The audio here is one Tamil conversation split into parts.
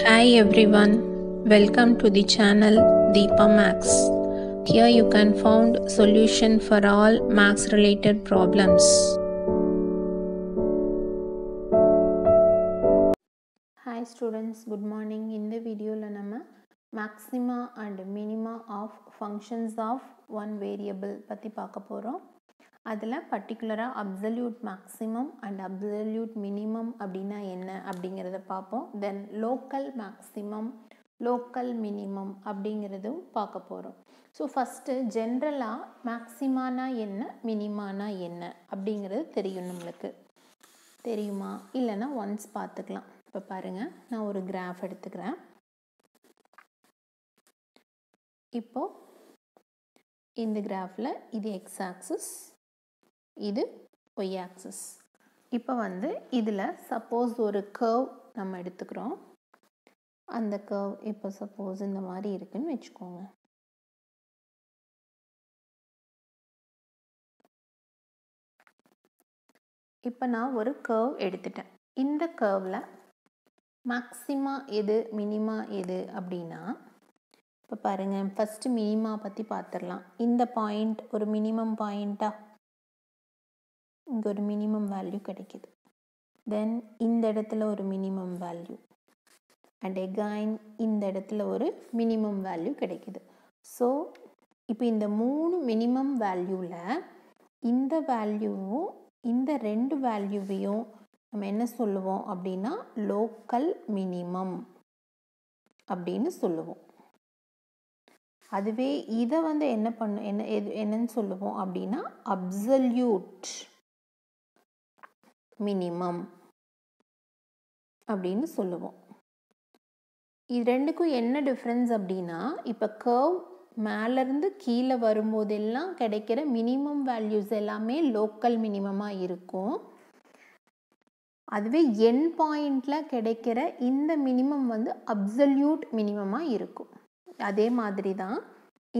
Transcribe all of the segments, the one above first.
Hi everyone, welcome to the channel Deepa Max. Here you can find solution for all max related problems. Hi students, good morning. In the video la nama maxima and minima of functions of one variable பத்தி பார்க்க போறோம். அதில் பர்டிகுலராக absolute maximum and absolute minimum அப்படின்னா என்ன அப்படிங்கிறத பார்ப்போம். தென் லோக்கல் மேக்ஸிமம் லோக்கல் மினிமம் அப்படிங்கிறதும் பார்க்க போகிறோம். ஸோ ஃபஸ்ட்டு ஜென்ரலாக மேக்ஸிமானா என்ன மினிமானா என்ன அப்படிங்கிறது தெரியும். நம்மளுக்கு தெரியுமா இல்லைன்னா ஒன்ஸ் பார்த்துக்கலாம். இப்போ பாருங்கள், நான் ஒரு கிராஃப் எடுத்துக்கிறேன். இப்போது இந்த கிராஃபில் இது எக்ஸ் ஆக்சிஸ், இது y ஆக்சிஸ். இப்போ இதில் சப்போஸ் ஒரு கர்வ் நம்ம எடுத்துக்கிறோம். அந்த கர்வ் இப்போ சப்போஸ் இந்த மாதிரி இருக்குன்னு வச்சுக்கோங்க. இப்போ நான் ஒரு கர்வ் எடுத்துட்டேன். இந்த கர்வில் மேக்ஸிமா எது மினிமா எது அப்படின்னா, இப்போ பாருங்கள், ஃபஸ்ட்டு மினிமா பற்றி பார்த்துடலாம். இந்த பாயிண்ட் ஒரு மினிமம் பாயிண்ட்டா, இங்கே ஒரு மினிமம் வேல்யூ கிடைக்கிது. தென் இந்த இடத்துல ஒரு மினிமம் வேல்யூ அண்ட் எகைன் இந்த இடத்துல ஒரு மினிமம் வேல்யூ கிடைக்கிது. ஸோ இப்போ இந்த 3 மினிமம் வேல்யூவில் இந்த வேல்யூவும் இந்த 2 வேல்யூவையும் நம்ம என்ன சொல்லுவோம் அப்படின்னா லோக்கல் மினிமம் அப்படின்னு சொல்லுவோம். அதுவே இதை என்ன என்னன்னு சொல்லுவோம் அப்படின்னா அப்சல்யூட் மினிமம் அப்படின்னு சொல்லுவோம். இது ரெண்டுக்கும் என்ன டிஃப்ரென்ஸ் அப்படின்னா, இப்போ கர்வ் மேலேருந்து கீழே வரும்போதெல்லாம் கிடைக்கிற மினிமம் வேல்யூஸ் எல்லாமே லோக்கல் மினிமமாக இருக்கும். அதுவே எண்ட் பாயிண்டில் கிடைக்கிற இந்த மினிமம் அப்சல்யூட் மினிமமாக இருக்கும். அதே மாதிரி தான்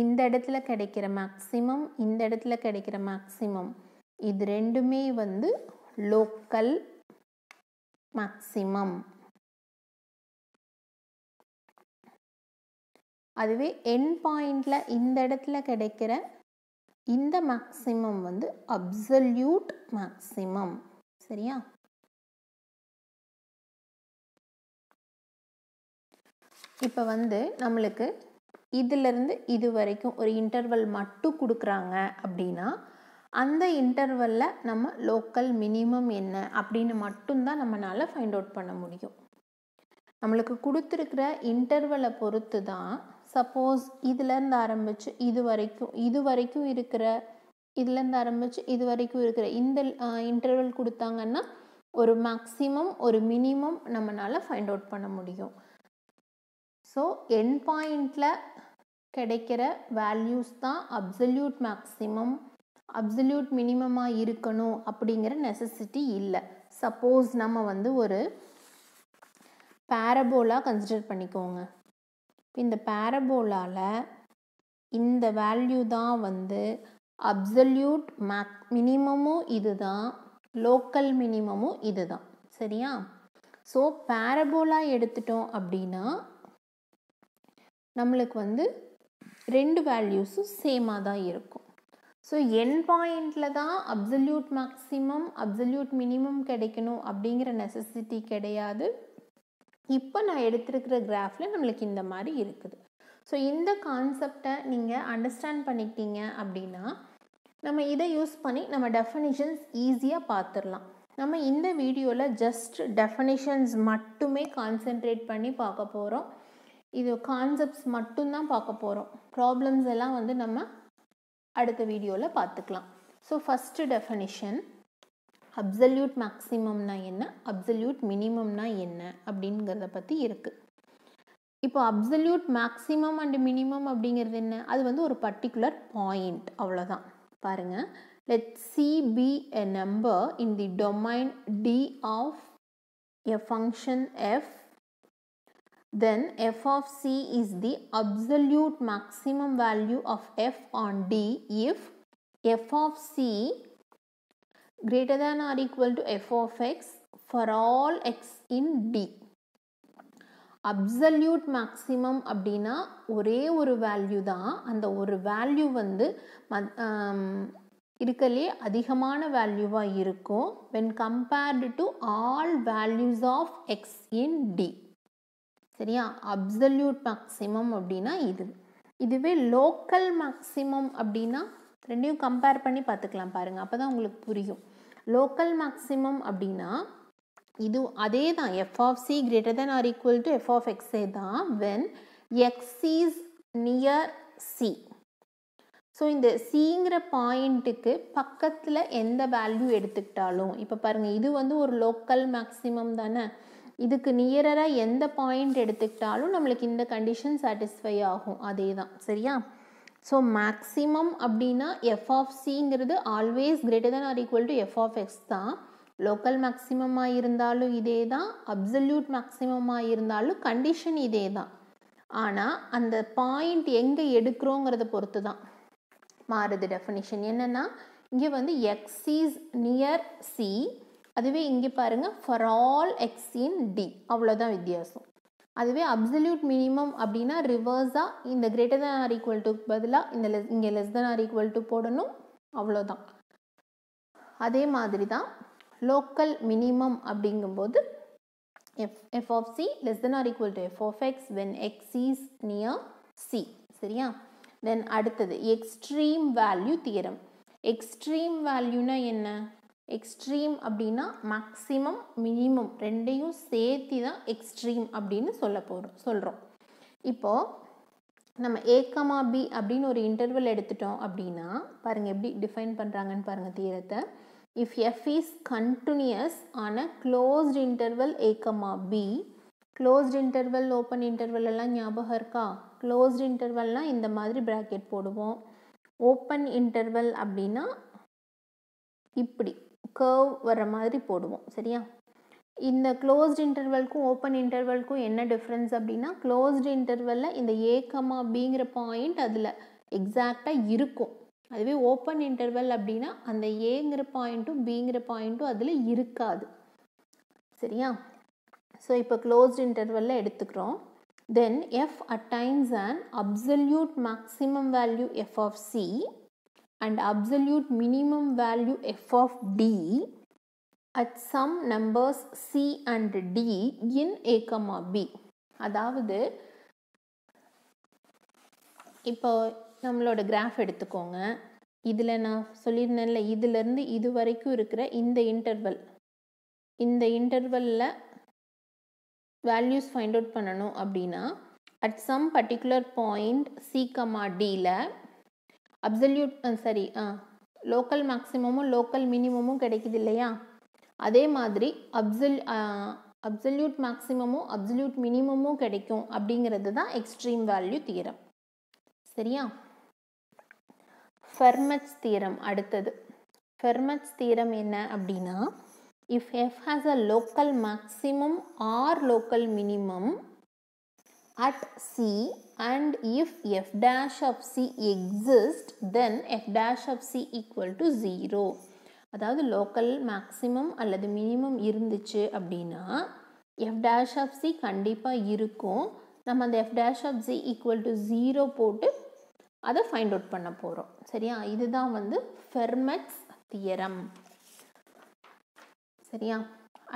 இந்த இடத்துல கிடைக்கிற மேக்ஸிமம், இந்த இடத்துல கிடைக்கிற மேக்ஸிமம், இது ரெண்டுமே லோக்கல் மேக்ஸிமம். அதுவே எண்ட் பாயிண்ட்ல இந்த இடத்துல கிடைக்கிற இந்த மேக்ஸிமம் அப்சல்யூட் மேக்ஸிமம். சரியா? இப்போ நம்மளுக்கு இதிலிருந்து இது வரைக்கும் ஒரு இன்டர்வல் மட்டும் கொடுக்குறாங்க அப்படின்னா, அந்த இன்டர்வலில் நம்ம லோக்கல் மினிமம் என்ன அப்படின்னு மட்டும்தான் நம்மளால் ஃபைண்ட் அவுட் பண்ண முடியும். நம்மளுக்கு கொடுத்துருக்கிற இன்டர்வலை பொறுத்து தான், சப்போஸ் இதுலேருந்து ஆரம்பித்து இது வரைக்கும் இருக்கிற, இதுலேருந்து ஆரம்பித்து இது வரைக்கும் இருக்கிற இந்த இன்டர்வல் கொடுத்தாங்கன்னா ஒரு மேக்ஸிமம் ஒரு மினிமம் நம்மளால் ஃபைண்ட் அவுட் பண்ண முடியும். ஸோ எண்ட் பாயிண்டில் கிடைக்கிற வேல்யூஸ் தான் அப்சல்யூட் மேக்ஸிமம் அப்சல்யூட் மினிமமாக இருக்கணும் அப்படிங்கிற நெசசிட்டி இல்லை. சப்போஸ் நம்ம ஒரு பேரபோலா கன்சிடர் பண்ணிக்கோங்க. இந்த பேரபோலாவில் இந்த வேல்யூ தான் அப்சல்யூட் மினிமமும் இதுதான், லோக்கல் மினிமமும் இதுதான். சரியா? ஸோ பேரபோலா எடுத்துட்டோம் அப்படின்னா நம்மளுக்கு 2 வேல்யூஸும் சேமாக தான் இருக்கும். ஸோ எண்ட் பாயிண்டில் தான் அப்சல்யூட் மேக்ஸிமம் அப்சல்யூட் மினிமம் கிடைக்கணும் அப்படிங்கிற நெசசிட்டி கிடையாது. இப்போ நான் எடுத்துருக்கிற கிராஃபில் நம்மளுக்கு இந்த மாதிரி இருக்குது. ஸோ இந்த கான்செப்டை நீங்கள் அண்டர்ஸ்டாண்ட் பண்ணிக்கிட்டீங்க அப்படின்னா நம்ம இதை யூஸ் பண்ணி நம்ம டெஃபினிஷன்ஸ் ஈஸியாக பார்த்துடலாம். நம்ம இந்த வீடியோவில் ஜஸ்ட் டெஃபினிஷன்ஸ் மட்டுமே கான்சென்ட்ரேட் பண்ணி பார்க்க போகிறோம். இது கான்செப்ட்ஸ் மட்டும்தான் பார்க்க போகிறோம். ப்ராப்ளம்ஸ் எல்லாம் நம்ம அடுத்த வீடியோவில் பார்த்துக்கலாம். ஸோ ஃபஸ்ட்டு டெஃபினிஷன், அப்சல்யூட் மேக்ஸிமம்னா என்ன, அப்சல்யூட் மினிமம்னா என்ன அப்படிங்கிறத பற்றி இருக்குது. இப்போ அப்சல்யூட் மேக்ஸிமம் அண்ட் மினிமம் அப்படிங்கிறது என்ன, அது ஒரு பர்டிகுலர் பாயிண்ட், அவ்வளோதான். பாருங்கள், let C be a number in the domain D of a function f, then f of C is the absolute maximum value of f on D if f of C greater than or equal to f of x for all x in D. Absolute maximum அப்படின்னா ஒரே ஒரு வேல்யூ தான். அந்த ஒரு வேல்யூ வந்து இருக்கலே அதிகமான வேல்யூவாக இருக்கும் when compared to all values of x in D. சரியா? அப்சல்யூட் மேக்ஸிமம் அப்படின்னா இதுவே லோக்கல் மேக்ஸிமம் அப்படின்னா ரெண்டையும் கம்பேர் பண்ணி பார்த்துக்கலாம் பாருங்க, அப்பதான் உங்களுக்கு புரியும். லோக்கல் மேக்ஸிமம் அப்படின்னா இது அதே தான், f of c greater than or equal to f of x தான் when x is near c. So இந்த சிங்கிற பாயிண்ட்டுக்கு பக்கத்தில் எந்த வேல்யூ எடுத்துக்கிட்டாலும், இப்போ பாருங்கள் இது வந்து ஒரு லோக்கல் மேக்ஸிமம் தானே, இதுக்கு நியரராக எந்த பாயிண்ட் எடுத்துக்கிட்டாலும் நம்மளுக்கு இந்த கண்டிஷன் சாட்டிஸ்ஃபை ஆகும், அதே தான். சரியா? ஸோ மேக்ஸிமம் அப்படின்னா எஃப் ஆஃப் சிங்கிறது always greater than or equal to f of x தான். லோக்கல் மேக்ஸிமமாக இருந்தாலும் இதே தான், அப்சல்யூட் மேக்ஸிமமாக இருந்தாலும் கண்டிஷன் இதே தான். ஆனால் அந்த பாயிண்ட் எங்கே எடுக்கிறோங்கிறத பொறுத்து தான் மாறுது டெஃபினிஷன். என்னென்னா இங்கே வந்து எக்ஸ் இஸ் நியர் சி, அதுவே இங்கே பாருங்கள் for all x in D, அவ்வளோதான் வித்தியாசம். அதுவே அப்சல்யூட் மினிமம் அப்படின்னா ரிவர்ஸாக இந்த greater than or equal to பதிலாக இந்த இங்கே less than or equal to போடணும், அவ்வளோதான். அதே மாதிரி தான் லோக்கல் மினிமம் அப்படிங்கும்போது f of c less than or equal to f of x when x is near c. சரியா? தென் அடுத்தது எக்ஸ்ட்ரீம் வேல்யூ தியரம். எக்ஸ்ட்ரீம் வேல்யூனா என்ன? எக்ஸ்ட்ரீம் அப்படின்னா மேக்ஸிமம் மினிமம் ரெண்டையும் சேர்த்து தான் எக்ஸ்ட்ரீம் அப்படின்னு சொல்கிறோம். இப்போது நம்ம a, b அப்படின்னு ஒரு இன்டர்வல் எடுத்துட்டோம் அப்படின்னா பாருங்கள் எப்படி டிஃபைன் பண்ணுறாங்கன்னு பாருங்கள் தியரத்தை. If f is continuous on a closed interval a, b, closed interval open interval எல்லாம் ஞாபகம் இருக்கா? க்ளோஸ்ட் இன்டர்வல்னால் இந்த மாதிரி ப்ராக்கெட் போடுவோம். ஓப்பன் இன்டர்வல் அப்படின்னா இப்படி கர்வ் வர மாதிரி போடுவோம். சரியா? இந்த க்ளோஸ்ட் இன்டர்வல்க்கும் ஓப்பன் இன்டர்வல்க்கும் என்ன டிஃப்ரென்ஸ் அப்படின்னா, க்ளோஸ்ட் இன்டர்வலில் இந்த a, bங்கிற பாயிண்ட் அதில் எக்ஸாக்டாக இருக்கும். அதுவே ஓப்பன் இன்டர்வல் அப்படின்னா அந்த ஏங்கிற பாயிண்ட்டும் பிங்கிற பாயிண்ட்டும் அதில் இருக்காது. சரியா? ஸோ இப்போ க்ளோஸ்ட் இன்டர்வலில் எடுத்துக்கிறோம். Then f attains and absolute maximum value f of c and absolute minimum value f of d at some numbers c and d in a, b. அதாவது இப்போ நம்மளோட கிராஃப் எடுத்துக்கோங்க. இதில் நான் சொல்லியிருந்தேன்ல, இதிலேருந்து இது வரைக்கும் இருக்கிற இந்த இன்டர்வலில் வேல்யூஸ் ஃபைண்ட் அவுட் பண்ணணும் அப்படின்னா at some particular point c, டியில் லோக்கல் மேக்ஸிமமும் லோக்கல் மினிமமும் கிடைக்குது இல்லையா? அதே மாதிரி அப்சல்யூட் மேக்ஸிமமும் அப்சல்யூட் மினிமமும் கிடைக்கும் அப்படிங்கிறது தான் எக்ஸ்ட்ரீம் வேல்யூ தியரம். சரியா? ஃபெர்மட்ஸ் தியரம் அடுத்தது. ஃபெர்மட்ஸ் தியரம் என்ன அப்படின்னா, if f has a local maximum or local minimum at c and if f dash of c exists then f dash of c equal to 0. அதாவது லோக்கல் மேக்ஸிமம் அல்லது மினிமம் இருந்துச்சு அப்படின்னா f dash of c கண்டிப்பாக இருக்கும். நம்ம அந்த f dash of c equal to 0 போட்டு அதை ஃபைண்ட் அவுட் பண்ண போகிறோம். சரியா? இதுதான் வந்து ஃபெர்மட்ஸ் தியரம். சரியா?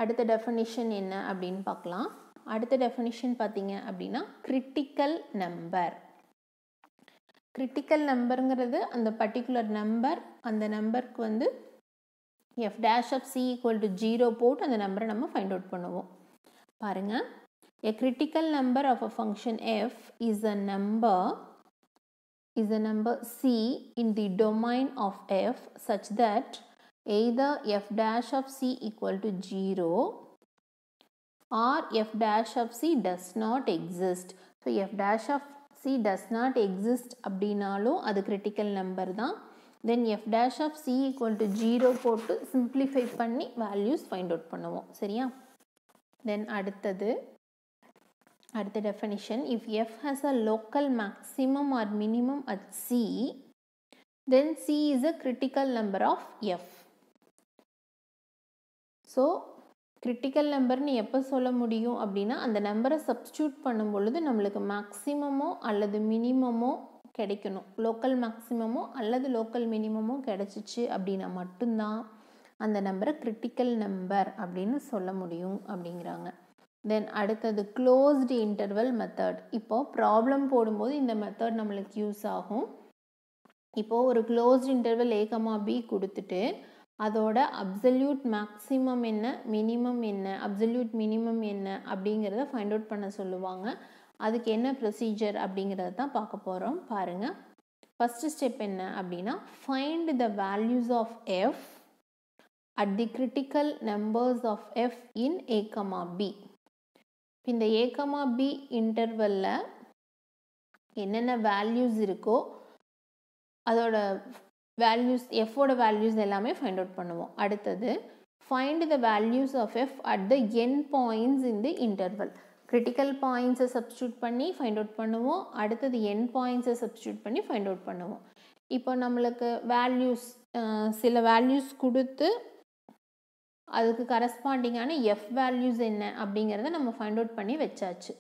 அடுத்த டெஃபினிஷன் என்ன அப்படின்னு பார்க்கலாம். அடுத்த டெஃபினிஷன் பார்த்தீங்க அப்படின்னா கிரிட்டிக்கல் நம்பர். கிரிட்டிக்கல் நம்பருங்கிறது அந்த பர்டிகுலர் நம்பர், அந்த நம்பருக்கு வந்து f dash of c equal to 0 போட்டு அந்த நம்பரை நம்ம ஃபைண்ட் அவுட் பண்ணுவோம். பாருங்கள், a critical number of a function f is a number c in the domain of f such that either f dash of c equal to 0 or f dash of c does not exist. So f dash of c does not exist அப்படினாலும் அது critical number தான். Then f dash of c equal to 0 போட்டு simplify பண்ணி values find out பண்ணுவோம். சரியா? Then அடுத்த definition, if f has a local maximum or minimum at c, then c is a critical number of f. So critical நம்பர்னு எப்போ சொல்ல முடியும் அப்படின்னா அந்த நம்பரை சப்ஸ்டியூட் பண்ணும் பொழுது நம்மளுக்கு மேக்ஸிமமோ அல்லது மினிமமோ கிடைக்கணும். லோக்கல் மேக்ஸிமமோ அல்லது லோக்கல் மினிமமோ கிடைச்சிச்சு அப்படின்னா மட்டும்தான் அந்த நம்பரை கிரிட்டிக்கல் நம்பர் அப்படின்னு சொல்ல முடியும் அப்படிங்கிறாங்க. தென் அடுத்தது க்ளோஸ்டு இன்டர்வல் மெத்தட். இப்போது ப்ராப்ளம் போடும்போது இந்த மெத்தட் நம்மளுக்கு யூஸ் ஆகும். இப்போது ஒரு க்ளோஸ்டு இன்டர்வல் a, b கொடுத்துட்டு அதோட அப்சல்யூட் மேக்ஸிமம் என்ன, மினிமம் என்ன, அப்சல்யூட் மினிமம் என்ன அப்படிங்கிறத ஃபைண்ட் அவுட் பண்ண சொல்லுவாங்க. அதுக்கு என்ன ப்ரொசீஜர் அப்படிங்கிறத தான் பார்க்க போகிறோம். பாருங்கள், ஃபஸ்ட்டு ஸ்டெப் என்ன அப்படின்னா find the values of f at the critical numbers of f in a, b. இந்த a, b இன்டர்வல்ல என்னென்ன வேல்யூஸ் இருக்கோ அதோட வேல்யூஸ், எஃபோட வேல்யூஸ் எல்லாமே ஃபைண்ட் அவுட் பண்ணுவோம். அடுத்தது find the values of f at the end points in the interval. Critical பாயிண்ட்ஸை சப்ஸ்டியூட் பண்ணி ஃபைண்ட் அவுட் பண்ணுவோம். அடுத்தது எண்ட் பாயிண்ட்ஸை சப்ஸ்டியூட் பண்ணி ஃபைண்ட் அவுட் பண்ணுவோம். இப்போ நம்மளுக்கு வேல்யூஸ் சில வேல்யூஸ் கொடுத்து அதுக்கு கரஸ்பாண்டிங்கான எஃப் வேல்யூஸ் என்ன அப்படிங்கிறத நம்ம ஃபைண்ட் அவுட் பண்ணி வச்சாச்சு.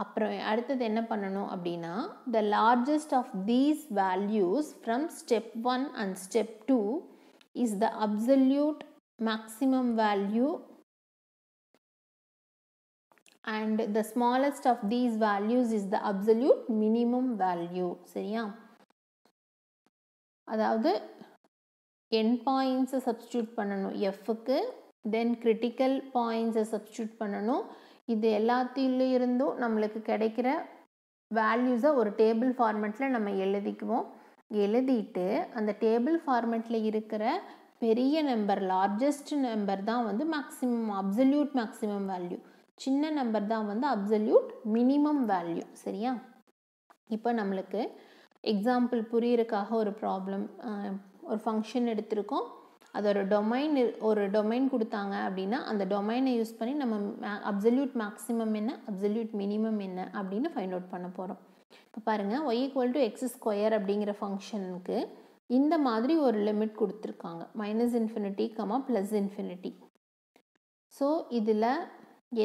அப்புறம் அடுத்தது என்ன பண்ணணும் அப்படின்னா the largest of these values from step 1 and step 2 is the absolute maximum value and the smallest of these values is the absolute minimum value. சரியா? அதாவது end points சப்ஸ்டியூட் பண்ணணும் எஃப்க்கு, தென் கிரிட்டிக்கல் பாயிண்ட்ஸை சப்ஸ்டியூட் பண்ணணும். இது எல்லாத்திலும் இருந்தும் நம்மளுக்கு கிடைக்கிற வேல்யூஸை ஒரு டேபிள் ஃபார்மேட்டில் நம்ம எழுதிக்குவோம். எழுதிட்டு அந்த டேபிள் ஃபார்மேட்டில் இருக்கிற பெரிய நம்பர், லார்ஜஸ்ட் நம்பர் தான் வந்து மேக்ஸிமம், அப்சல்யூட் மேக்ஸிமம் வேல்யூ. சின்ன நம்பர் தான் வந்து அப்சல்யூட் மினிமம் வேல்யூ. சரியா? இப்போ நம்மளுக்கு எக்ஸாம்பிள் புரியறதுக்காக ஒரு ப்ராப்ளம், ஒரு ஃபங்க்ஷன் எடுத்திருக்கோம். அதோட டொமைன் கொடுத்தாங்க அப்படின்னா அந்த டொமைனை யூஸ் பண்ணி நம்ம அப்சல்யூட் மேக்ஸிமம் என்ன, அப்சல்யூட் மினிமம் என்ன அப்படின்னு ஃபைண்ட் அவுட் பண்ண போகிறோம். இப்போ பாருங்கள், y = x² அப்படிங்கிற ஃபங்க்ஷனுக்கு இந்த மாதிரி ஒரு லிமிட் கொடுத்துருக்காங்க, -∞, +∞. ஸோ இதில்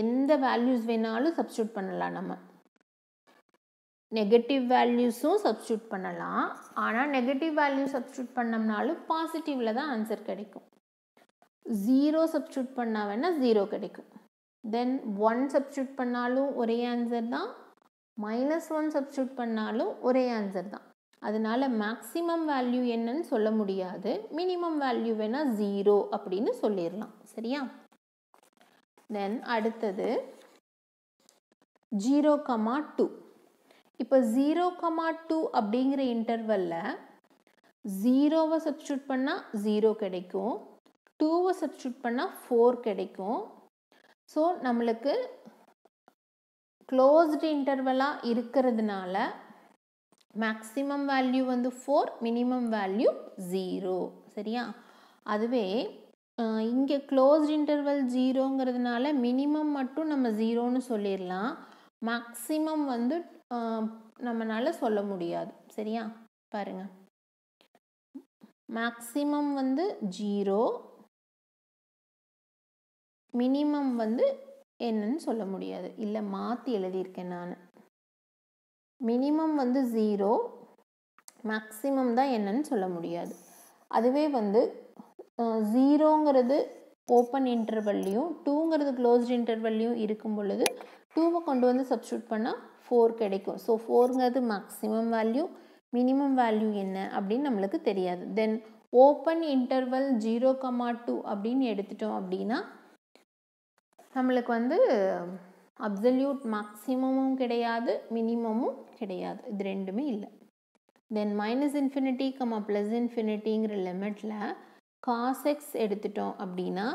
எந்த வேல்யூஸ் வேணாலும் சப்ஸ்டியூட் பண்ணலாம். நம்ம நெகட்டிவ் வேல்யூஸும் சப்ஸ்டியூட் பண்ணலாம். ஆனால் நெகட்டிவ் வேல்யூ சப்ஸ்டியூட் பண்ணோம்னாலும் பாசிட்டிவில் தான் ஆன்சர் கிடைக்கும். 0 சப்ஸ்டியூட் பண்ணால் வேணால் 0 கிடைக்கும். தென் 1 சப்ஸ்டியூட் பண்ணாலும் ஒரே ஆன்சர் தான், -1 சப்ஸ்டியூட் பண்ணாலும் ஒரே ஆன்சர் தான். அதனால மேக்ஸிமம் வேல்யூ என்னன்னு சொல்ல முடியாது, மினிமம் வேல்யூ வேணால் 0 அப்படின்னு சொல்லிடலாம். சரியா? தென் அடுத்தது 0,2. இப்போ 0,2 அப்படிங்கிற இன்டர்வலில் 0வை சப்ஸ்டியூட் பண்ணால் 0 கிடைக்கும், 2வை சப்ஸ்டியூட் பண்ணால் 4 கிடைக்கும். ஸோ நம்மளுக்கு க்ளோஸ்டு இன்டர்வலாக இருக்கிறதுனால மேக்ஸிமம் வேல்யூ வந்து 4, மினிமம் வேல்யூ 0. சரியா? அதுவே இங்கே க்ளோஸ்டு இன்டர்வல் 0ங்கிறதுனால மினிமம் மட்டும் நம்ம 0ன்னு சொல்லிடலாம், மேக்ஸிமம் வந்து நம்மளால சொல்ல முடியாது. சரியா? பாருங்க, மேக்ஸிமம் வந்து 0, மினிமம் வந்து என்னன்னு சொல்ல முடியாது. இல்லை, மாற்றி எழுதியிருக்கேன் நான். மினிமம் வந்து 0, மேக்ஸிமம் தான் என்னன்னு சொல்ல முடியாது. அதுவே வந்து 0ங்கிறது ஓப்பன் இன்டர்வல்லையும் 2ங்கிறது க்ளோஸ்டு இன்டர்வல்லையும் இருக்கும் பொழுது 2வை கொண்டு வந்து சப்ஸ்டியூட் பண்ணால் 4 கிடைக்கும். ஸோ 4ங்கிறது மேக்ஸிமம் வேல்யூ, மினிமம் வேல்யூ என்ன அப்படின்னு நம்மளுக்கு தெரியாது. தென் ஓப்பன் இன்டர்வல் 0,2 அப்படின்னு எடுத்துட்டோம் அப்படின்னா நம்மளுக்கு வந்து அப்சல்யூட் மேக்ஸிமமும் கிடையாது, மினிமமும் கிடையாது, இது ரெண்டுமே இல்லை. தென் -∞, +∞ லிமிட்டில் cos x எடுத்துட்டோம் அப்படின்னா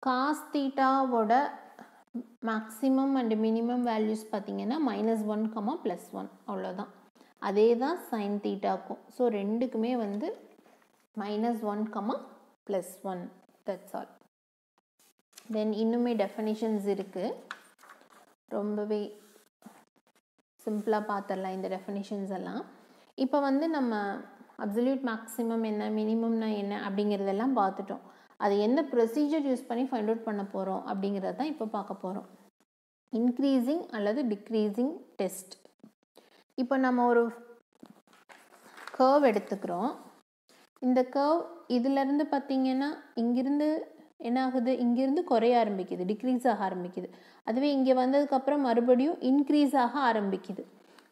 cos தீட்டாவோட மேக்ஸிமம் அண்ட் மினிமம் வேல்யூஸ் பார்த்தீங்கன்னா -1, +1 அவ்வளோதான். அதே தான் சைன் தீட்டாக்கும். ஸோ ரெண்டுக்குமே வந்து -1, +1, தட்ஸ் ஆல். தென் இன்னுமே டெஃபினிஷன்ஸ் இருக்குது, ரொம்பவே சிம்பிளாக பார்த்துடலாம் இந்த டெஃபினிஷன்ஸ் எல்லாம். இப்போ வந்து நம்ம அப்சல்யூட் மேக்ஸிமம் என்ன, மினிமம்னா என்ன அப்படிங்கிறதெல்லாம் பார்த்துட்டோம். அது எந்த ப்ரொசீஜர் யூஸ் பண்ணி ஃபைண்ட் அவுட் பண்ண போகிறோம் அப்படிங்கிறது தான் இப்போ பார்க்க போகிறோம். இன்க்ரீஸிங் அல்லது டிக்ரீஸிங் டெஸ்ட். இப்போ நம்ம ஒரு கர்வ் எடுத்துக்கிறோம். இந்த கர்வ் இதிலேருந்து பார்த்திங்கன்னா இங்கிருந்து என்ன ஆகுது, இங்கிருந்து குறைய ஆரம்பிக்குது, டிக்ரீஸ் ஆக ஆரம்பிக்குது. அதுவே இங்கே வந்ததுக்கப்புறம் மறுபடியும் இன்க்ரீஸ் ஆக ஆரம்பிக்குது.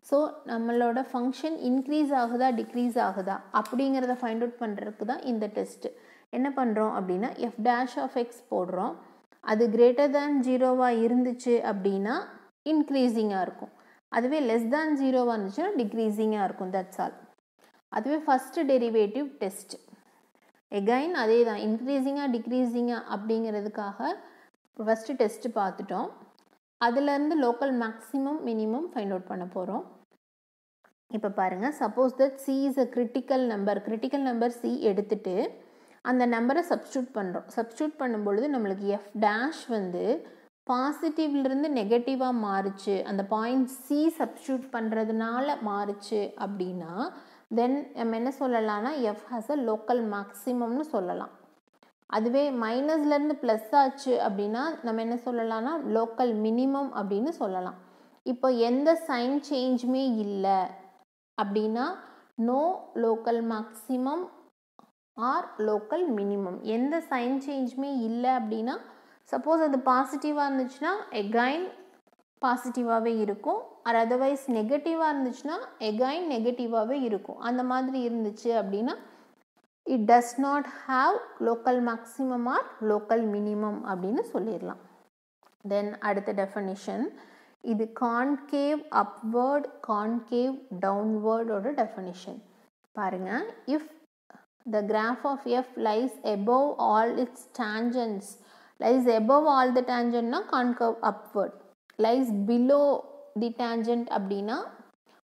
ஸோ நம்மளோட ஃபங்க்ஷன் இன்க்ரீஸ் ஆகுதா டிக்ரீஸ் ஆகுதா அப்படிங்கிறத ஃபைண்ட் அவுட் பண்ணுறதுக்கு தான் இந்த டெஸ்ட்டு. என்ன பண்ணுறோம் அப்படின்னா எஃப் டேஷ் ஆஃப் எக்ஸ் போடுறோம். அது கிரேட்டர் தேன் 0வாக இருந்துச்சு அப்படின்னா இன்க்ரீஸிங்காக இருக்கும். அதுவே லெஸ் தேன் 0வாக இருந்துச்சுன்னா டிக்ரீஸிங்காக இருக்கும். That's all. அதுவே ஃபஸ்ட்டு டெரிவேட்டிவ் டெஸ்ட். எகைன் அதே தான், இன்க்ரீஸிங்காக டிக்ரீஸிங்காக அப்படிங்கிறதுக்காக ஃபஸ்ட்டு டெஸ்ட்டு பார்த்துட்டோம். அதுலேருந்து local maximum minimum find out பண்ண போகிறோம். இப்போ பாருங்கள், suppose that C is a critical number C எடுத்துகிட்டு அந்த நம்பரை சப்ஸ்டியூட் பண்ணுறோம். சப்ஸ்டியூட் பண்ணும்பொழுது நம்மளுக்கு எஃப் டேஷ் வந்து பாசிட்டிவ்லேருந்து நெகட்டிவாக மாறுச்சு, அந்த பாயிண்ட் சி சப்ஸ்டியூட் பண்ணுறதுனால மாறுச்சு அப்படின்னா தென் நம்ம என்ன சொல்லலாம்னா எஃப் ஹாஸ் அ லோக்கல் மேக்ஸிமம்னு சொல்லலாம். அதுவே மைனஸ்லேருந்து ப்ளஸ் ஆச்சு அப்படின்னா நம்ம என்ன சொல்லலாம்னா லோக்கல் மினிமம் அப்படின்னு சொல்லலாம். இப்போ எந்த சைன் சேஞ்சுமே இல்லை அப்படின்னா no local maximum or local minimum. எந்த சைன் சேஞ்சுமே இல்லை அப்படின்னா சப்போஸ் அது பாசிட்டிவாக இருந்துச்சுன்னா எகைன் பாசிட்டிவாகவே இருக்கும், ஆர் அதர்வைஸ் நெகட்டிவாக இருந்துச்சுன்னா எகைன் நெகட்டிவாகவே இருக்கும். அந்த மாதிரி இருந்துச்சு அப்படின்னா it does not have local maximum or local minimum அப்படின்னு சொல்லிடலாம். தென் அடுத்த டெஃபனிஷன், இது கான்கேவ் அப்வர்ட் கான்கேவ் டவுன்வர்டோட டெஃபனிஷன். பாருங்கள், if the graph of f lies above all its tangents, lies above all the tangent na concave upward, lies below the tangent அப்படின்னா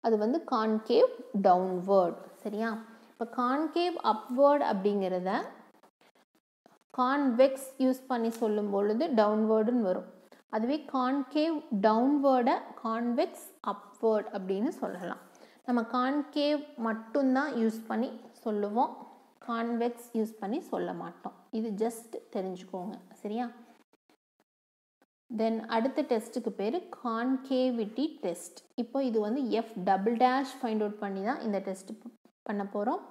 அது வந்து concave downward. சரியா? இப்போ concave upward அப்படிங்கிறத கான்வெக்ஸ் யூஸ் பண்ணி சொல்லும் பொழுது டவுன்வேர்டுன்னு வரும். அதுவே கான்கேவ் டவுன்வேர்டை கான்வெக்ஸ் அப்வேர்ட் அப்படின்னு சொல்லலாம். நம்ம கான்கேவ் மட்டும்தான் யூஸ் பண்ணி சொல்லுவோம், கான்வெக்ஸ் யூஸ் பண்ணி சொல்ல மாட்டோம். இது ஜஸ்ட் தெரிஞ்சுக்கோங்க. சரியா? தென் அடுத்த டெஸ்ட்டுக்கு பேர் கான்கேவிட்டி டெஸ்ட். இப்போ இது வந்து f double dash find out பண்ணி தான் இந்த டெஸ்ட் பண்ண போகிறோம்.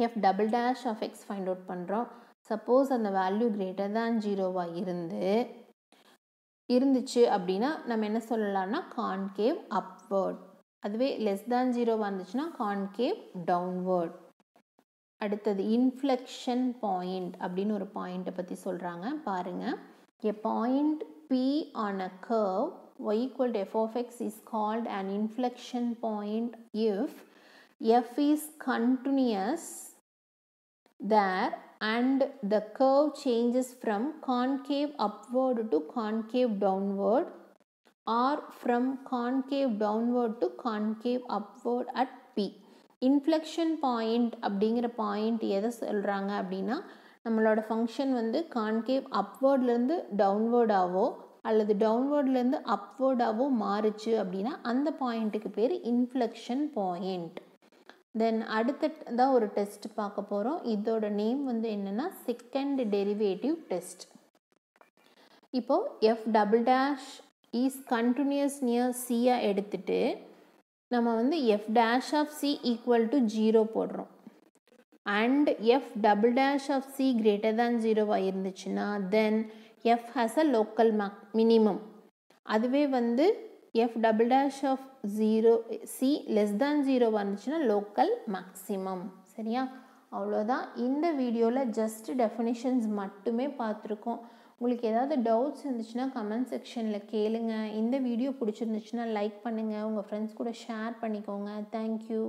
F double dash of x find out பண்ணுறோம். சப்போஸ் அந்த வேல்யூ கிரேட்டர் தேன் 0வாக இருந்துச்சு அப்படின்னா நம்ம என்ன சொல்லலாம்னா கான்கேவ் அப்வர்ட். அதுவே லெஸ் தேன் 0வாக இருந்துச்சுன்னா கான்கேவ் டவுன்வர்ட். அடுத்தது இன்ஃப்ளெக்ஷன் பாயிண்ட் அப்படின்னு ஒரு பாயிண்ட்டை பற்றி சொல்கிறாங்க. பாருங்கள், a point P on a curve y equal to f of x is called an inflection point if f is continuous there and the curve changes from concave upward to concave downward or from concave downward to concave upward at P. Inflection point அப்படிங்கிற பாயிண்ட் எதை சொல்கிறாங்க அப்படின்னா நம்மளோட ஃபங்க்ஷன் வந்து கான்கேவ் அப்வேர்ட்லேருந்து டவுன்வேர்டாவோ அல்லது டவுன்வேர்ட்லேருந்து அப்வேர்டாவோ மாறுச்சு அப்படின்னா அந்த பாயிண்ட்டுக்கு பேர் இன்ஃப்ளெக்ஷன் பாயிண்ட். தென் அடுத்ததான் ஒரு டெஸ்ட் பார்க்க போகிறோம். இதோட நேம் வந்து என்னென்னா செகண்ட் டெரிவேட்டிவ் டெஸ்ட். இப்போது f double dash is continuous near சியாக எடுத்துட்டு நம்ம வந்து f dash of c equal to 0 போடுறோம். And f double dash of c greater than 0வாக இருந்துச்சுன்னா then f has a local minimum. அதுவே வந்து f double dash of c less than 0வாக இருந்துச்சுன்னா லோக்கல் மேக்ஸிமம். சரியா? அவ்வளோதான். இந்த வீடியோவில் ஜஸ்ட் டெஃபினிஷன்ஸ் மட்டுமே பார்த்துருக்கோம். உங்களுக்கு ஏதாவது டவுட்ஸ் இருந்துச்சுன்னா கமெண்ட் செக்ஷனில் கேளுங்க. இந்த வீடியோ பிடிச்சிருந்துச்சுன்னா லைக் பண்ணுங்கள், உங்கள் ஃப்ரெண்ட்ஸ் கூட ஷேர் பண்ணிக்கோங்க. தேங்க்யூ.